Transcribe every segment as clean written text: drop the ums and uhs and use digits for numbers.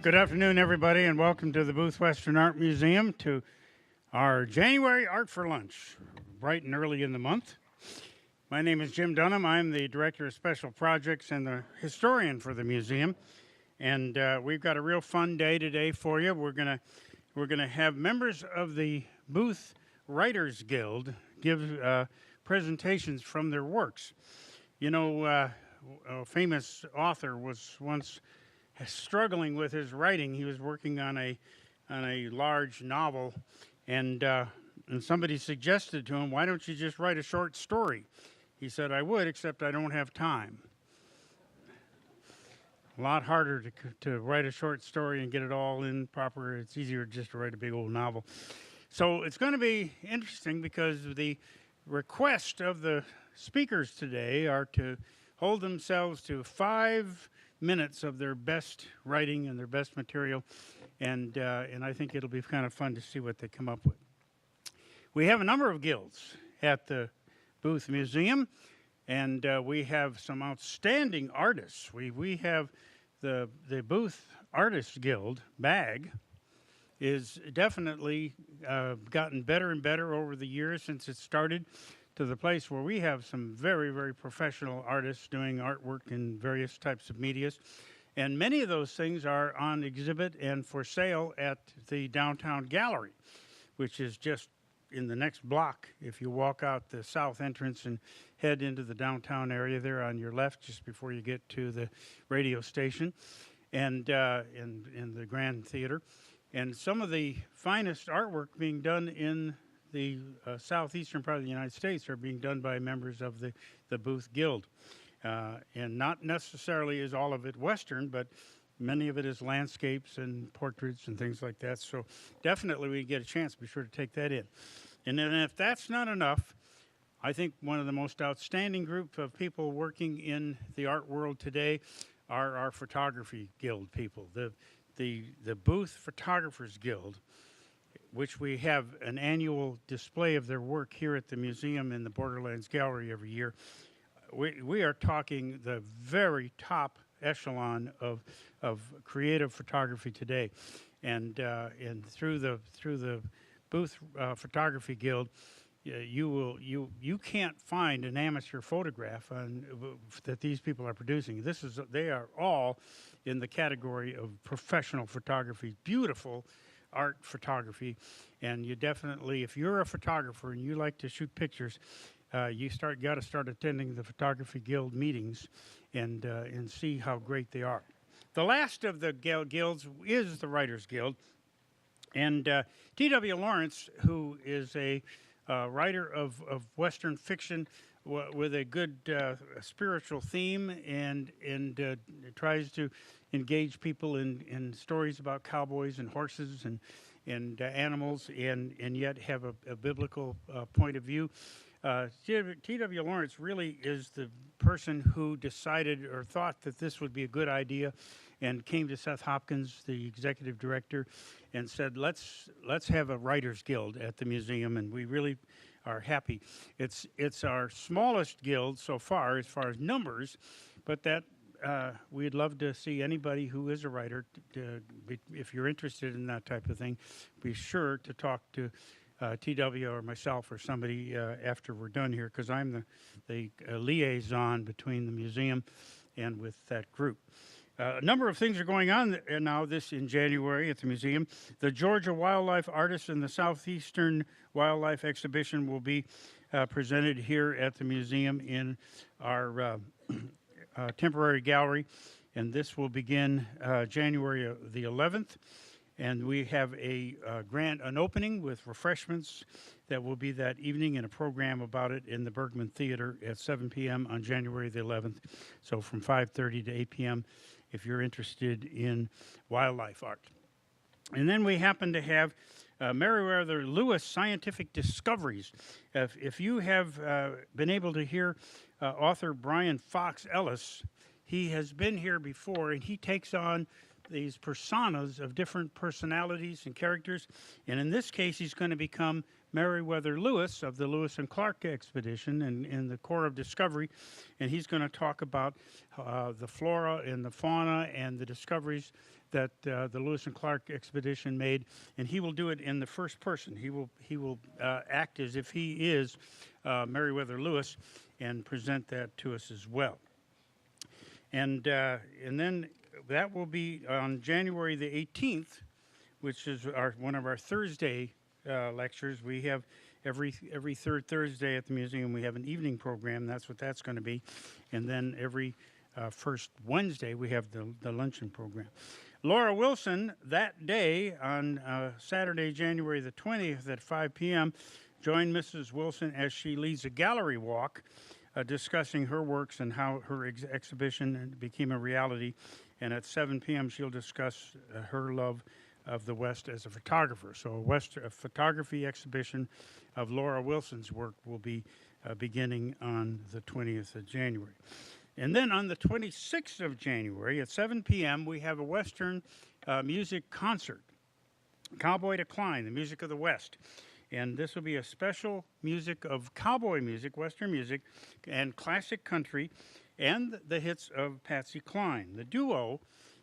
Good afternoon, everybody, and welcome to the Booth Western Art Museum to our January Art for Lunch, bright and early in the month. My name is Jim Dunham. I'm the Director of Special Projects and the historian for the museum, and we've got a real fun day today for you. We're gonna have members of the Booth Writers Guild give presentations from their works. You know, a famous author was once struggling with his writing. He was working on a large novel, and somebody suggested to him, "Why don't you just write a short story?" He said, "I would, except I don't have time." A lot harder to write a short story and get it all in proper. It's easier just to write a big old novel. So it's going to be interesting because the request of the speakers today are to hold themselves to 5 minutes of their best writing and their best material, and I think it'll be kind of fun to see what they come up with. We have a number of guilds at the Booth Museum, and we have some outstanding artists. We have the Booth Artists Guild, BAG, is definitely gotten better and better over the years since it started, to the place where we have some very, very professional artists doing artwork in various types of medias. And many of those things are on exhibit and for sale at the downtown gallery, which is just in the next block. If you walk out the south entrance and head into the downtown area there on your left, just before you get to the radio station and in the Grand Theater. And some of the finest artwork being done in the southeastern part of the United States are being done by members of the Booth Guild. And not necessarily is all of it Western, but many of it is landscapes and portraits and things like that. So definitely we get a chance, be sure to take that in. And then if that's not enough, I think one of the most outstanding group of people working in the art world today are our Photography Guild people. The Booth Photographers Guild, which we have an annual display of their work here at the museum in the Borderlands Gallery every year. We are talking the very top echelon of creative photography today, and through the Booth Photography Guild, you can't find an amateur photograph that these people are producing. They are all in the category of professional photography, beautiful art photography, and you definitely, if you're a photographer and you like to shoot pictures, you got to start attending the Photography Guild meetings and see how great they are. The last of the guilds is the Writers Guild, and T.W. Lawrence, who is a writer of Western fiction with a good spiritual theme, and tries to engage people in stories about cowboys and horses and animals, and yet have a biblical point of view. T.W. Lawrence really is the person who decided or thought that this would be a good idea, and came to Seth Hopkins, the executive director, and said, let's have a writers guild at the museum, and we really are happy. It's our smallest guild so far as numbers, but that we'd love to see anybody who is a writer, if you're interested in that type of thing, be sure to talk to TW or myself or somebody after we're done here, because I'm the liaison between the museum and with that group. A number of things are going on now in January at the museum. The Georgia Wildlife Artists in the Southeastern Wildlife Exhibition will be presented here at the museum in our temporary gallery, and this will begin January the 11th. And we have an opening with refreshments that will be that evening, and a program about it in the Bergman Theater at 7 p.m. on January the 11th. So from 5:30 to 8 p.m. if you're interested in wildlife art. And then we happen to have Meriwether Lewis Scientific Discoveries. If you have been able to hear author Brian Fox Ellis, he has been here before, and he takes on these personas of different personalities and characters. And in this case, he's going to become Meriwether Lewis of the Lewis and Clark expedition and in the Corps of Discovery. And he's going to talk about the flora and the fauna and the discoveries that the Lewis and Clark expedition made. And he will do it in the first person. He will act as if he is Meriwether Lewis and present that to us as well. And then that will be on January the 18th, which is one of our Thursday lectures. We have every third Thursday at the museum, we have an evening program. That's what that's going to be. And then every first Wednesday, we have the luncheon program. Laura Wilson, that day on Saturday, January the 20th at 5 p.m., joined Mrs. Wilson as she leads a gallery walk discussing her works and how her exhibition became a reality. And at 7 p.m., she'll discuss her love of the West as a photographer. So a photography exhibition of Laura Wilson's work will be beginning on the 20th of January. And then on the 26th of January at 7 p.m., we have a Western music concert, Cowboy to Klein, the music of the West. And this will be a special music of cowboy music, Western music, and classic country, and the hits of Patsy Cline. The duo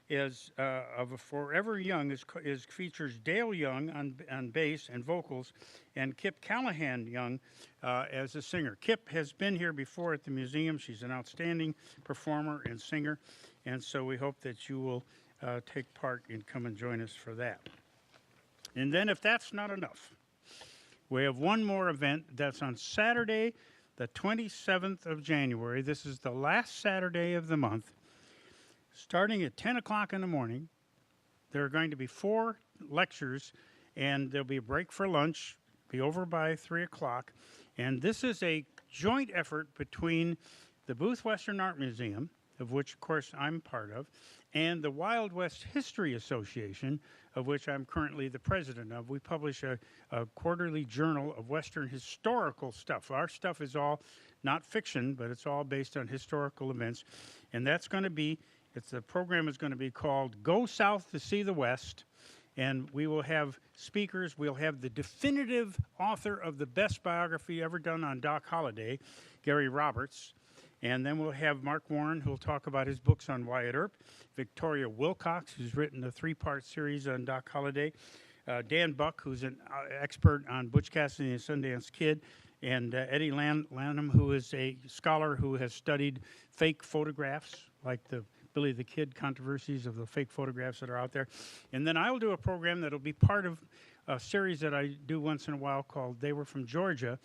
is of Forever Young features Dale Young on bass and vocals, and Kip Callahan Young as a singer. Kip has been here before at the museum. She's an outstanding performer and singer, and so we hope that you will take part and come and join us for that. And then if that's not enough, we have one more event that's on Saturday, the 27th of January. This is the last Saturday of the month. Starting at 10 o'clock in the morning, there are going to be 4 lectures, and there'll be a break for lunch, be over by 3 o'clock. And this is a joint effort between the Booth Western Art Museum, of which, of course, I'm part of, and the Wild West History Association, of which I'm currently the president of. We publish a quarterly journal of Western historical stuff. Our stuff is all not fiction, but it's all based on historical events. And that's going to be, the program is going to be called Go South to See the West. And we will have speakers. We'll have the definitive author of the best biography ever done on Doc Holliday, Gary Roberts. And then we'll have Mark Warren, who'll talk about his books on Wyatt Earp, Victoria Wilcox, who's written a 3-part series on Doc Holliday, Dan Buck, who's an expert on Butch Cassidy and Sundance Kid, and Eddie Lanham, who is a scholar who has studied fake photographs, like the Billy the Kid controversies of the fake photographs that are out there. And then I'll do a program that'll be part of a series that I do once in a while called They Were From Georgia.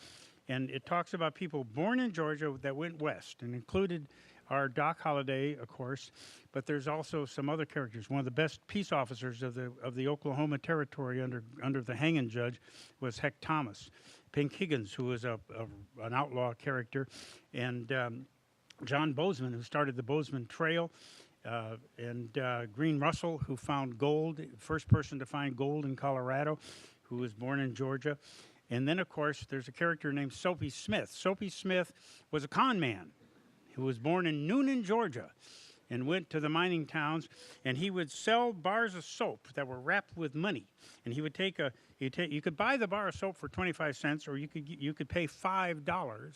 And it talks about people born in Georgia that went west, and included our Doc Holliday, of course, but there's also some other characters. One of the best peace officers of the Oklahoma Territory under the hanging judge was Heck Thomas. Pink Higgins, who was an outlaw character, and John Bozeman, who started the Bozeman Trail, and Green Russell, who found gold, first person to find gold in Colorado, who was born in Georgia. And then, of course, there's a character named Soapy Smith. Soapy Smith was a con man who was born in Noonan, Georgia, and went to the mining towns, and he would sell bars of soap that were wrapped with money. And he would you could buy the bar of soap for 25 cents, or you could pay $5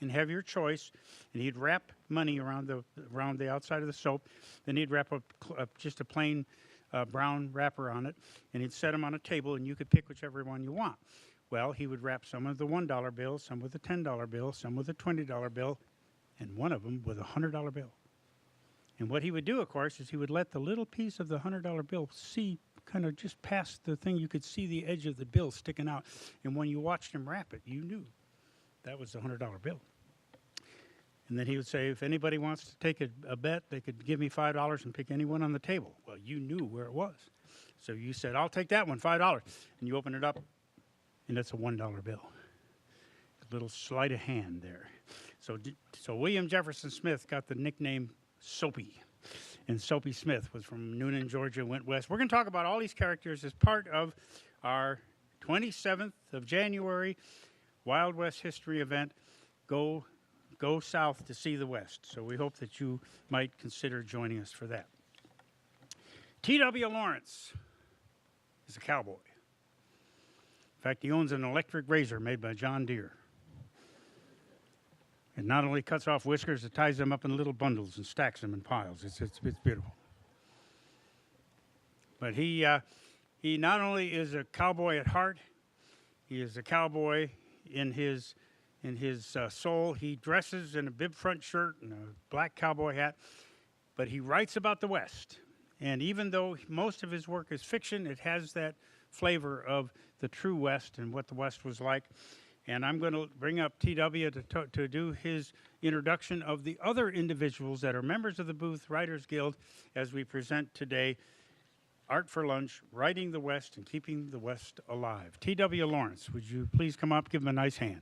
and have your choice. And he'd wrap money around the outside of the soap. Then he'd wrap just a plain brown wrapper on it, and he'd set them on a table, and you could pick whichever one you want. Well, he would wrap some with the $1 bill, some with the $10 bill, some with the $20 bill, and one of them with a $100 bill. And what he would do, of course, is he would let the little piece of the $100 bill see kind of just past the thing. You could see the edge of the bill sticking out. And when you watched him wrap it, you knew that was the $100 bill. And then he would say, if anybody wants to take a bet, they could give me $5 and pick anyone on the table. Well, you knew where it was. So you said, I'll take that one, $5. And you open it up, and it's a $1 bill. A little sleight of hand there. So William Jefferson Smith got the nickname Soapy. And Soapy Smith was from Noonan, Georgia, went west. We're going to talk about all these characters as part of our 27th of January Wild West History event, Go South to See the West. So we hope that you might consider joining us for that. T.W. Lawrence is a cowboy. In fact, he owns an electric razor made by John Deere. It not only cuts off whiskers, it ties them up in little bundles and stacks them in piles. It's beautiful. But he not only is a cowboy at heart, he is a cowboy in his soul. He dresses in a bib front shirt and a black cowboy hat, but he writes about the West. And even though most of his work is fiction, it has that flavor of the true West and what the West was like. And I'm going to bring up T.W. to do his introduction of the other individuals that are members of the Booth Writers Guild as we present today Art for Lunch, Writing the West and Keeping the West Alive. T.W. Lawrence, would you please come up, give him a nice hand.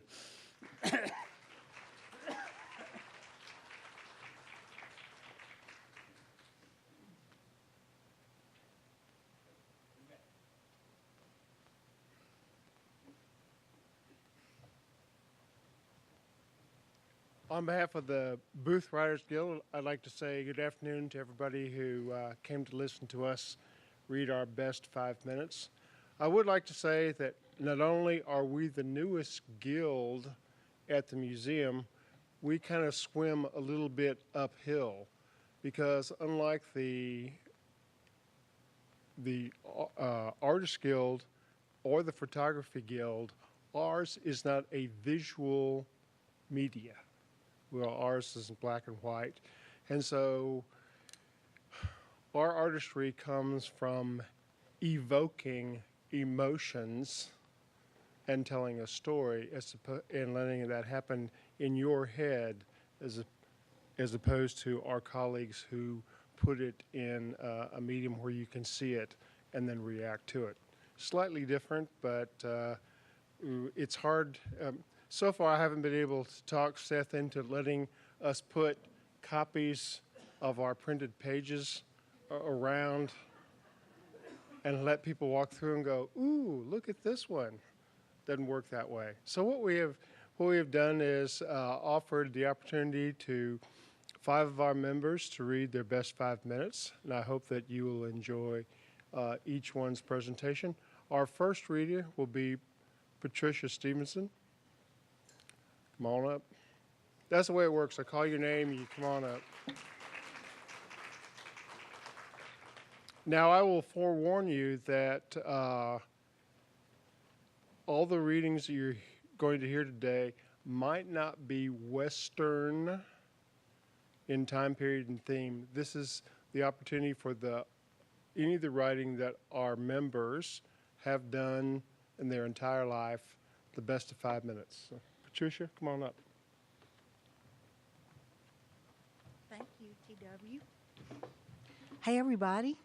On behalf of the Booth Writers Guild, I'd like to say good afternoon to everybody who came to listen to us read our best 5 minutes. I would like to say that not only are we the newest guild at the museum, we kind of swim a little bit uphill because unlike the Artist Guild or the Photography Guild, ours is not a visual media. Well, ours is in black and white. And so our artistry comes from evoking emotions and telling a story and letting that happen in your head as opposed to our colleagues who put it in a medium where you can see it and then react to it. Slightly different, but it's hard. So far, I haven't been able to talk Seth into letting us put copies of our printed pages around and let people walk through and go, ooh, look at this one. Doesn't work that way. So what we have done is offered the opportunity to 5 of our members to read their best 5 minutes, and I hope that you will enjoy each one's presentation. Our first reader will be Patricia Stephenson. Come on up. That's the way it works. I call your name, you come on up. Now, I will forewarn you that all the readings that you're going to hear today might not be Western in time period and theme. This is the opportunity for any of the writing that our members have done in their entire life, the best of 5 minutes. So, Patricia, come on up. Thank you, T.W. Hey, everybody.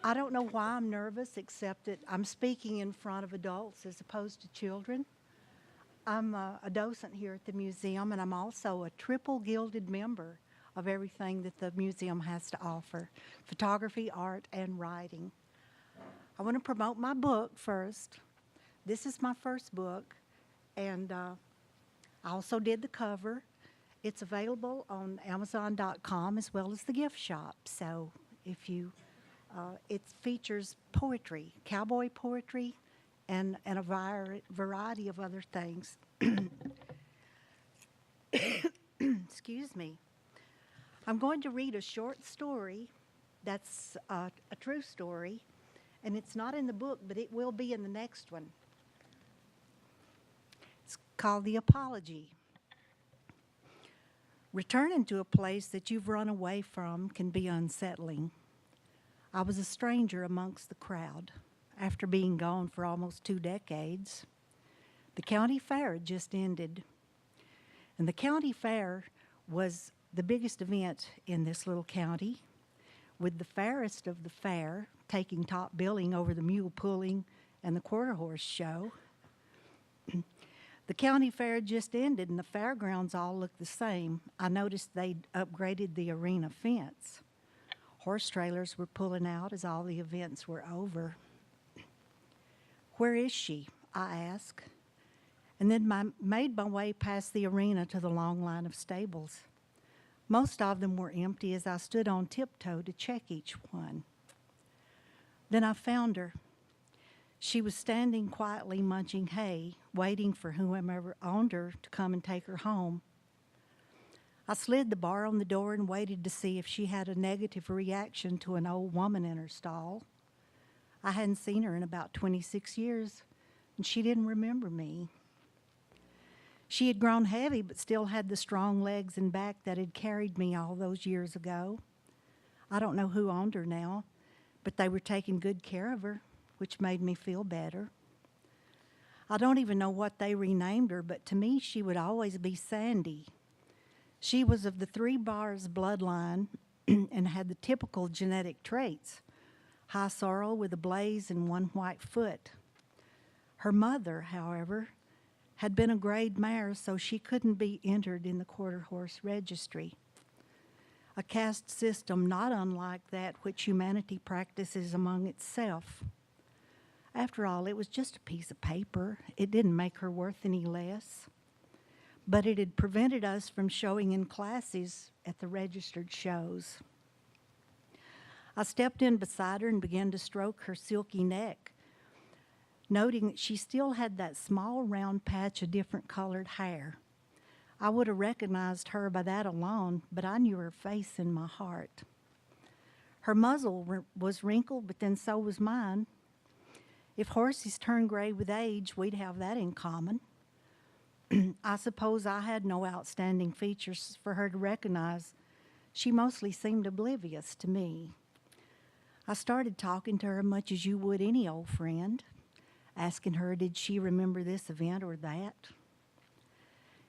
I don't know why I'm nervous, except that I'm speaking in front of adults as opposed to children. I'm a docent here at the museum, and I'm also a triple gilded member of everything that the museum has to offer: photography, art, and writing. I want to promote my book first. This is my first book, and I also did the cover. It's available on Amazon.com as well as the gift shop. So if you, it features poetry, cowboy poetry, and a variety of other things. Excuse me. I'm going to read a short story that's a true story, and it's not in the book, but it will be in the next one. It's called The Apology. Returning to a place that you've run away from can be unsettling. I was a stranger amongst the crowd after being gone for almost 2 decades. The county fair had just ended, and the county fair was the biggest event in this little county, with the fairest of the fair taking top billing over the mule pulling and the quarter horse show. The county fair just ended, and the fairgrounds all looked the same. I noticed they'd upgraded the arena fence. Horse trailers were pulling out as all the events were over. Where is she? I asked, and then made my way past the arena to the long line of stables. Most of them were empty as I stood on tiptoe to check each one. Then I found her. She was standing quietly munching hay, waiting for whomever owned her to come and take her home. I slid the bar on the door and waited to see if she had a negative reaction to an old woman in her stall. I hadn't seen her in about 26 years, and she didn't remember me. She had grown heavy, but still had the strong legs and back that had carried me all those years ago. I don't know who owned her now, but they were taking good care of her, which made me feel better. I don't even know what they renamed her, but to me she would always be Sandy. She was of the 3 Bars bloodline and had the typical genetic traits: high sorrel with a blaze and 1 white foot. Her mother, however, had been a grade mare, so she couldn't be entered in the quarter horse registry, a caste system not unlike that which humanity practices among itself. After all, it was just a piece of paper. It didn't make her worth any less. But it had prevented us from showing in classes at the registered shows. I stepped in beside her and began to stroke her silky neck, noting that she still had that small round patch of different colored hair. I would have recognized her by that alone, but I knew her face in my heart. Her muzzle was wrinkled, but then so was mine. If horses turn gray with age, we'd have that in common. I suppose I had no outstanding features for her to recognize. She mostly seemed oblivious to me. I started talking to her much as you would any old friend, asking her did she remember this event or that.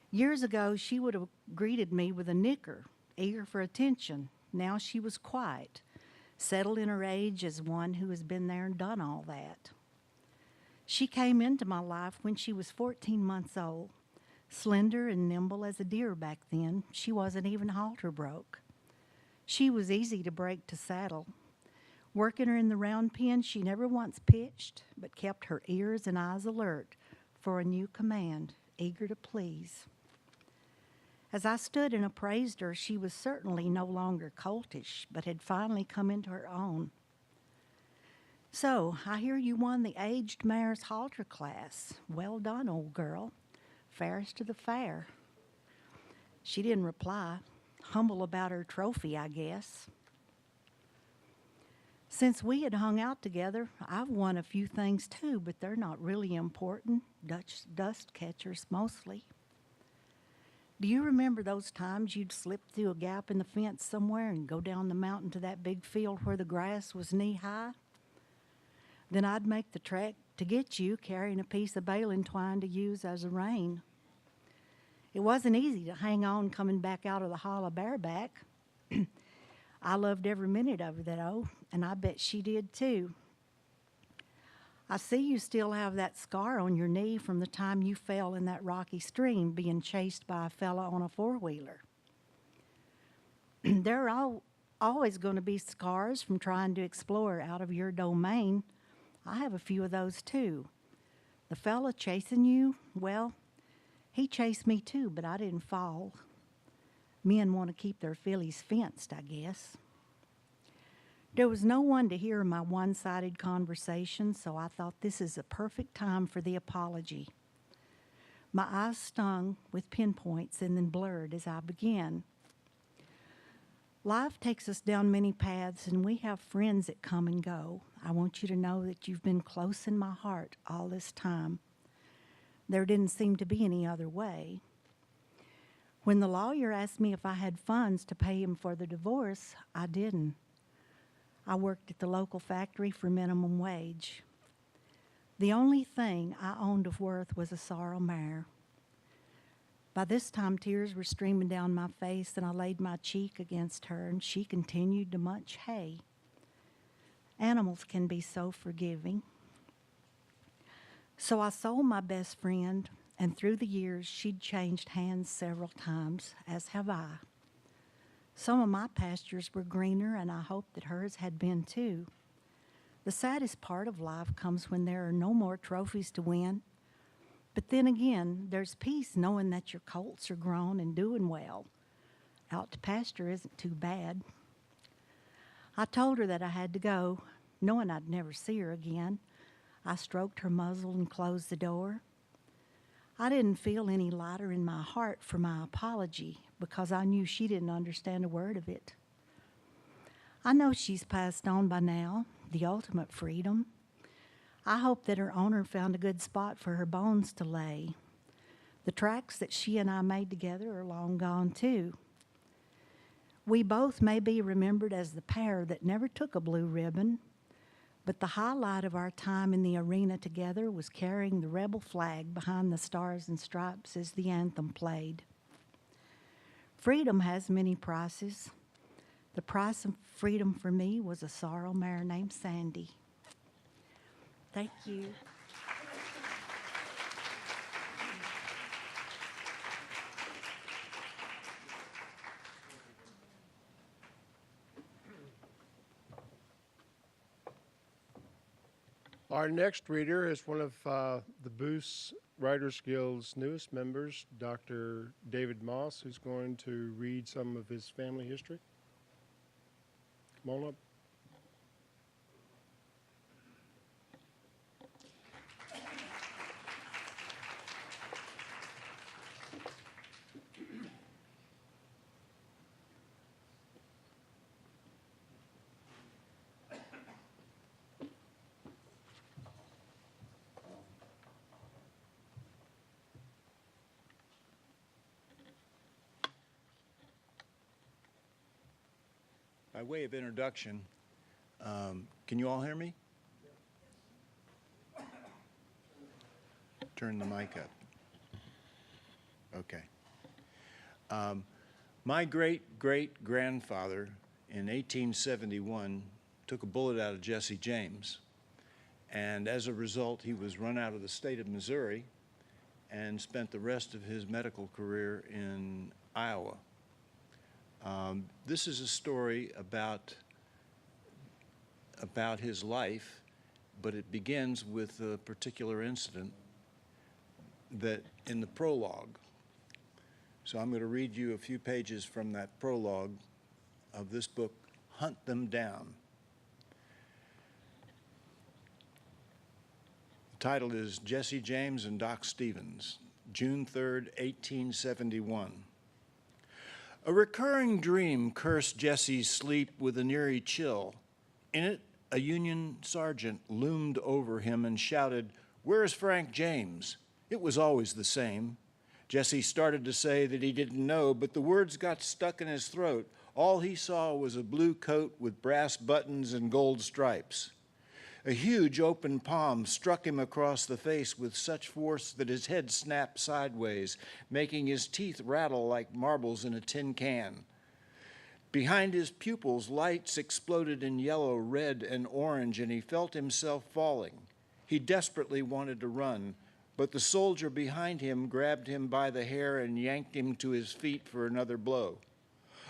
Years ago, she would have greeted me with a nicker, eager for attention. Now she was quiet, settled in her age as one who has been there and done all that. She came into my life when she was 14 months old, slender and nimble as a deer back then. She wasn't even halter broke. She was easy to break to saddle. Working her in the round pen, she never once pitched, but kept her ears and eyes alert for a new command, eager to please. As I stood and appraised her, she was certainly no longer coltish, but had finally come into her own. "So, I hear you won the aged mare's halter class. Well done, old girl. Fairest of the fair." She didn't reply, humble about her trophy, I guess. Since we had hung out together, I've won a few things too, but they're not really important. Dust catchers mostly. Do you remember those times you'd slip through a gap in the fence somewhere and go down the mountain to that big field where the grass was knee-high? Then I'd make the trek to get you, carrying a piece of baling twine to use as a rein. It wasn't easy to hang on coming back out of the hollow bareback. I loved every minute of it, though, and I bet she did too. I see you still have that scar on your knee from the time you fell in that rocky stream being chased by a fella on a four-wheeler. There are always going to be scars from trying to explore out of your domain. I have a few of those too. The fella chasing you, well, he chased me too, but I didn't fall. Men want to keep their fillies fenced, I guess. There was no one to hear my one-sided conversation, so I thought this is a perfect time for the apology. My eyes stung with pinpoints and then blurred as I began. Life takes us down many paths, and we have friends that come and go. I want you to know that you've been close in my heart all this time. There didn't seem to be any other way. When the lawyer asked me if I had funds to pay him for the divorce, I didn't. I worked at the local factory for minimum wage. The only thing I owned of worth was a sorrel mare. By this time, tears were streaming down my face, and I laid my cheek against her, and she continued to munch hay. Animals can be so forgiving. So I sold my best friend, and through the years, she'd changed hands several times, as have I. Some of my pastures were greener, and I hoped that hers had been too. The saddest part of life comes when there are no more trophies to win. But then again, there's peace knowing that your colts are grown and doing well. Out to pasture isn't too bad. I told her that I had to go, knowing I'd never see her again. I stroked her muzzle and closed the door. I didn't feel any lighter in my heart for my apology because I knew she didn't understand a word of it. I know she's passed on by now, the ultimate freedom. I hope that her owner found a good spot for her bones to lay. The tracks that she and I made together are long gone too. We both may be remembered as the pair that never took a blue ribbon, but the highlight of our time in the arena together was carrying the rebel flag behind the stars and stripes as the anthem played. Freedom has many prices. The price of freedom for me was a sorrel mare named Sandy. Thank you. Our next reader is one of the Booth Writers Guild's newest members, Dr. David Moss, who's going to read some of his family history. Come on up. By way of introduction, can you all hear me? Turn the mic up. Okay. My great-great-grandfather in 1871 took a bullet out of Jesse James, and as a result, he was run out of the state of Missouri and spent the rest of his medical career in Iowa. This is a story about his life, but it begins with a particular incident that in the prologue. So I'm going to read you a few pages from that prologue of this book, Hunt Them Down. The title is Jesse James and Doc Stevens, June 3rd, 1871. A recurring dream cursed Jesse's sleep with an eerie chill. In it, a Union sergeant loomed over him and shouted, "Where's Frank James?" It was always the same. Jesse started to say that he didn't know, but the words got stuck in his throat. All he saw was a blue coat with brass buttons and gold stripes. A huge open palm struck him across the face with such force that his head snapped sideways, making his teeth rattle like marbles in a tin can. Behind his pupils, lights exploded in yellow, red, and orange, and he felt himself falling. He desperately wanted to run, but the soldier behind him grabbed him by the hair and yanked him to his feet for another blow.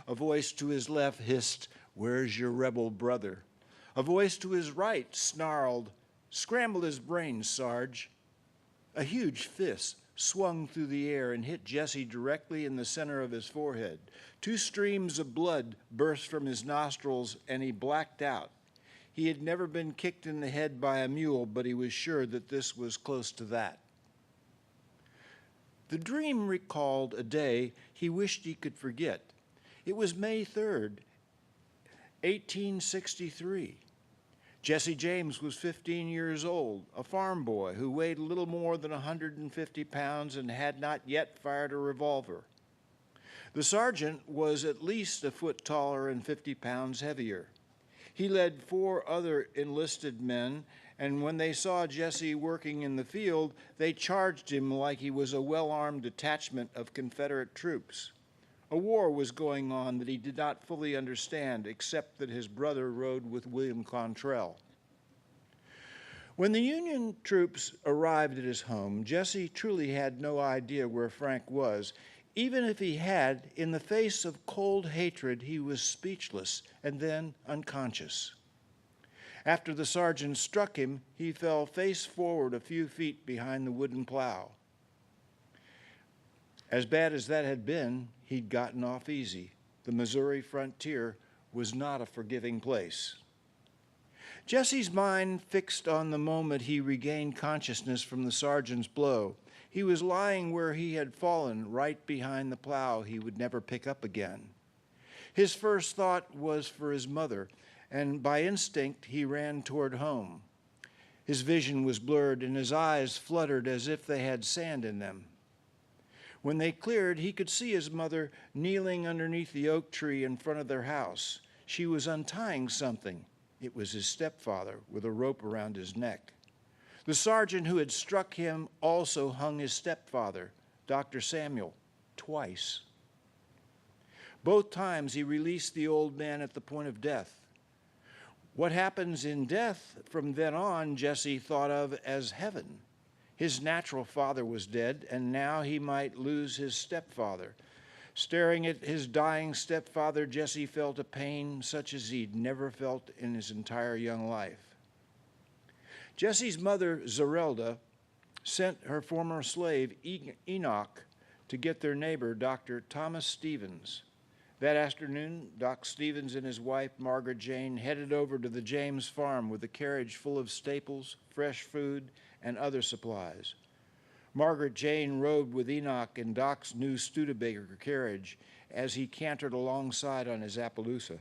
A voice to his left hissed, "Where's your rebel brother?" A voice to his right snarled, "Scramble his brains, Sarge." A huge fist swung through the air and hit Jesse directly in the center of his forehead. 2 streams of blood burst from his nostrils, and he blacked out. He had never been kicked in the head by a mule, but he was sure that this was close to that. The dream recalled a day he wished he could forget. It was May 3rd, 1863. Jesse James was 15 years old, a farm boy who weighed a little more than 150 pounds and had not yet fired a revolver. The sergeant was at least a foot taller and 50 pounds heavier. He led 4 other enlisted men, and when they saw Jesse working in the field, they charged him like he was a well-armed detachment of Confederate troops. A war was going on that he did not fully understand, except that his brother rode with William Quantrell. When the Union troops arrived at his home, Jesse truly had no idea where Frank was. Even if he had, in the face of cold hatred, he was speechless and then unconscious. After the sergeant struck him, he fell face forward a few feet behind the wooden plow. As bad as that had been, he'd gotten off easy. The Missouri frontier was not a forgiving place. Jesse's mind fixed on the moment he regained consciousness from the sergeant's blow. He was lying where he had fallen, right behind the plow he would never pick up again. His first thought was for his mother, and by instinct he ran toward home. His vision was blurred, and his eyes fluttered as if they had sand in them. When they cleared, he could see his mother kneeling underneath the oak tree in front of their house. She was untying something. It was his stepfather with a rope around his neck. The sergeant who had struck him also hung his stepfather, Dr. Samuel, twice. Both times he released the old man at the point of death. What happens in death from then on, Jesse thought of as heaven. His natural father was dead, and now he might lose his stepfather. Staring at his dying stepfather, Jesse felt a pain such as he'd never felt in his entire young life. Jesse's mother, Zerelda, sent her former slave, Enoch, to get their neighbor, Dr. Thomas Stevens. That afternoon, Doc Stevens and his wife, Margaret Jane, headed over to the James farm with a carriage full of staples, fresh food, and other supplies. Margaret Jane rode with Enoch in Doc's new Studebaker carriage as he cantered alongside on his Appaloosa.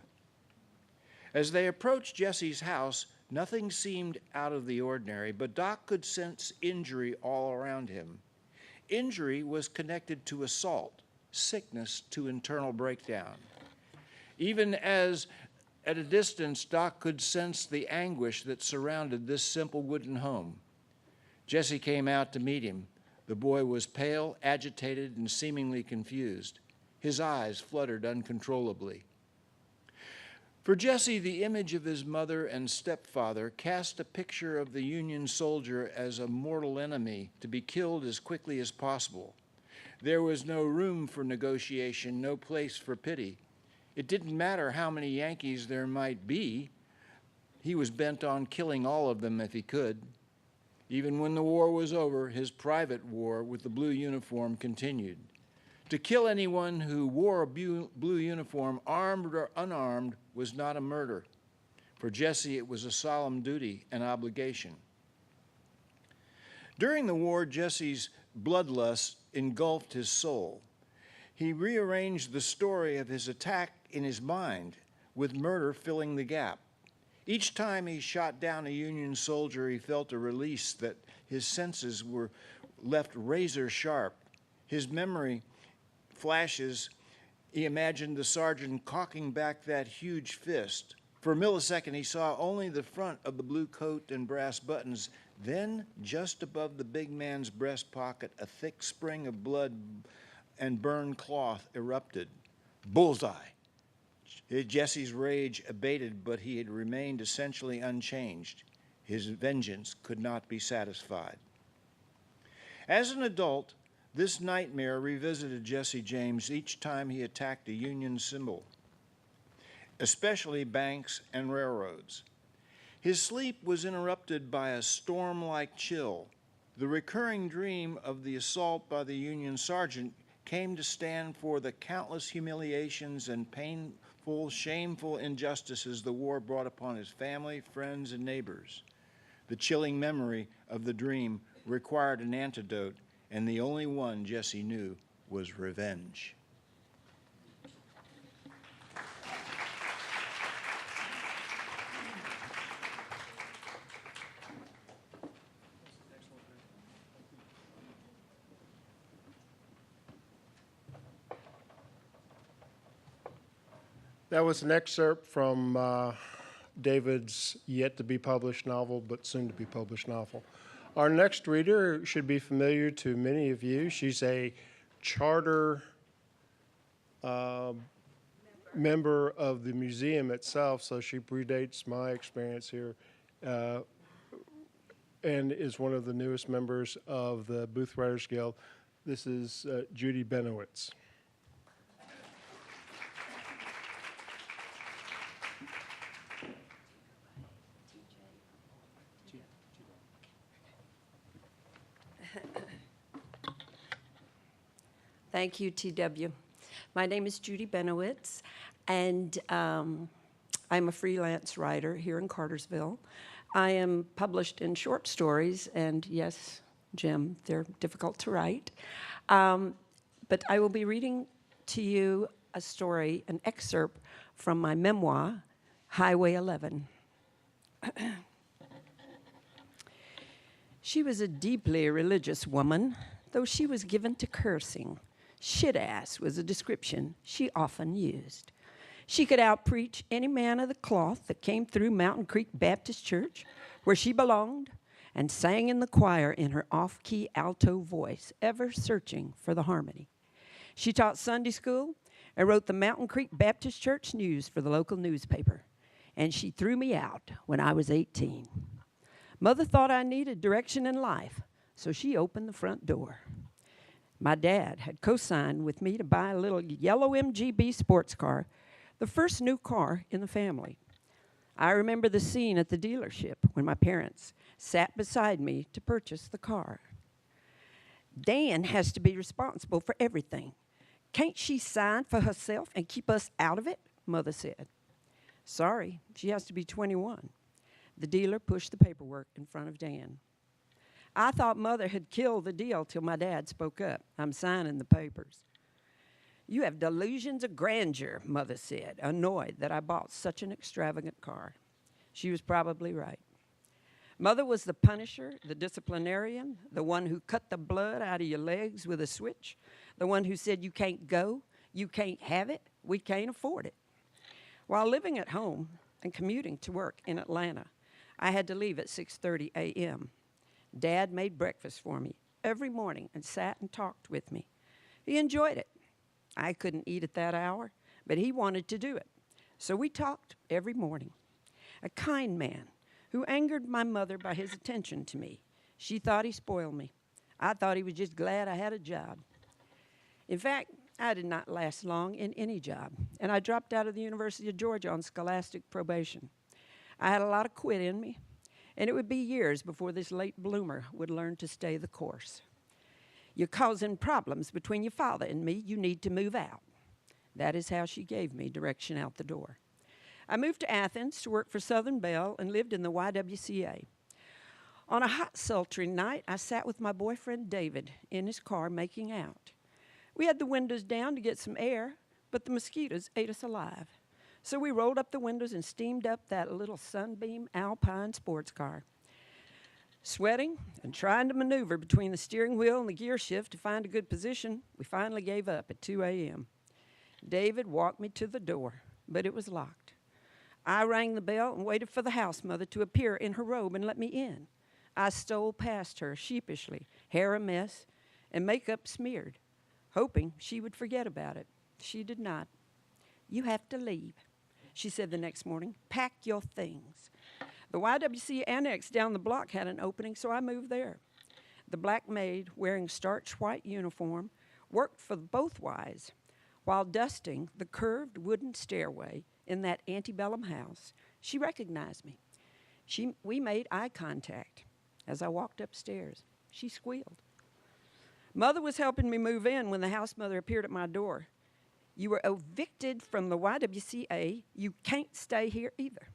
As they approached Jesse's house, nothing seemed out of the ordinary, but Doc could sense injury all around him. Injury was connected to assault, sickness to internal breakdown. Even as at a distance, Doc could sense the anguish that surrounded this simple wooden home. Jesse came out to meet him. The boy was pale, agitated, and seemingly confused. His eyes fluttered uncontrollably. For Jesse, the image of his mother and stepfather cast a picture of the Union soldier as a mortal enemy to be killed as quickly as possible. There was no room for negotiation, no place for pity. It didn't matter how many Yankees there might be. He was bent on killing all of them if he could. Even when the war was over, his private war with the blue uniform continued. To kill anyone who wore a blue uniform, armed or unarmed, was not a murder. For Jesse, it was a solemn duty and obligation. During the war, Jesse's bloodlust engulfed his soul. He rearranged the story of his attack in his mind, with murder filling the gap. Each time he shot down a Union soldier, he felt a release that his senses were left razor sharp. His memory flashes, he imagined the sergeant cocking back that huge fist. For a millisecond, he saw only the front of the blue coat and brass buttons. Then, just above the big man's breast pocket, a thick spring of blood and burned cloth erupted. Bullseye. Jesse's rage abated, but he had remained essentially unchanged. His vengeance could not be satisfied. As an adult, this nightmare revisited Jesse James each time he attacked a Union symbol, especially banks and railroads. His sleep was interrupted by a storm-like chill. The recurring dream of the assault by the Union sergeant came to stand for the countless humiliations and painful, shameful injustices the war brought upon his family, friends, and neighbors. The chilling memory of the dream required an antidote, and the only one Jesse knew was revenge. That was an excerpt from David's yet-to-be-published novel, but soon-to-be-published novel. Our next reader should be familiar to many of you. She's a charter member of the museum itself, so she predates my experience here, and is one of the newest members of the Booth Writers Guild. This is Judy Benowitz. Thank you, TW. My name is Judy Benowitz, and I'm a freelance writer here in Cartersville. I am published in short stories, and yes, Jim, they're difficult to write. But I will be reading to you a story, an excerpt from my memoir, Highway 11. She was a deeply religious woman, though she was given to cursing. Shit-ass was a description she often used. She could out-preach any man of the cloth that came through Mountain Creek Baptist Church, where she belonged, and sang in the choir in her off-key alto voice, ever searching for the harmony. She taught Sunday school and wrote the Mountain Creek Baptist Church News for the local newspaper. And she threw me out when I was 18. Mother thought I needed direction in life, so she opened the front door. My dad had co-signed with me to buy a little yellow MGB sports car, the first new car in the family. I remember the scene at the dealership when my parents sat beside me to purchase the car. Dan has to be responsible for everything. Can't she sign for herself and keep us out of it? Mother said. Sorry, she has to be 21. The dealer pushed the paperwork in front of Dan. I thought Mother had killed the deal till my dad spoke up. I'm signing the papers. You have delusions of grandeur, Mother said, annoyed that I bought such an extravagant car. She was probably right. Mother was the punisher, the disciplinarian, the one who cut the blood out of your legs with a switch, the one who said you can't go, you can't have it, we can't afford it. While living at home and commuting to work in Atlanta, I had to leave at 6:30 a.m. Dad made breakfast for me every morning and sat and talked with me. He enjoyed it. I couldn't eat at that hour, but he wanted to do it. So we talked every morning. A kind man who angered my mother by his attention to me. She thought he spoiled me. I thought he was just glad I had a job. In fact, I did not last long in any job, and I dropped out of the University of Georgia on scholastic probation. I had a lot of quit in me, and it would be years before this late bloomer would learn to stay the course. You're causing problems between your father and me. You need to move out. That is how she gave me direction out the door. I moved to Athens to work for Southern Bell and lived in the YWCA. On a hot, sultry night, I sat with my boyfriend David in his car making out. We had the windows down to get some air, but the mosquitoes ate us alive. So we rolled up the windows and steamed up that little Sunbeam Alpine sports car. Sweating and trying to maneuver between the steering wheel and the gear shift to find a good position, we finally gave up at 2 a.m. David walked me to the door, but it was locked. I rang the bell and waited for the house mother to appear in her robe and let me in. I stole past her sheepishly, hair a mess, and makeup smeared, hoping she would forget about it. She did not. You have to leave, she said the next morning. Pack your things. The YWCA annex down the block had an opening, so I moved there. The black maid, wearing starch white uniform, worked for both Ys. While dusting the curved wooden stairway in that antebellum house, she recognized me. We made eye contact as I walked upstairs. She squealed. Mother was helping me move in when the house mother appeared at my door. You were evicted from the YWCA. You can't stay here either.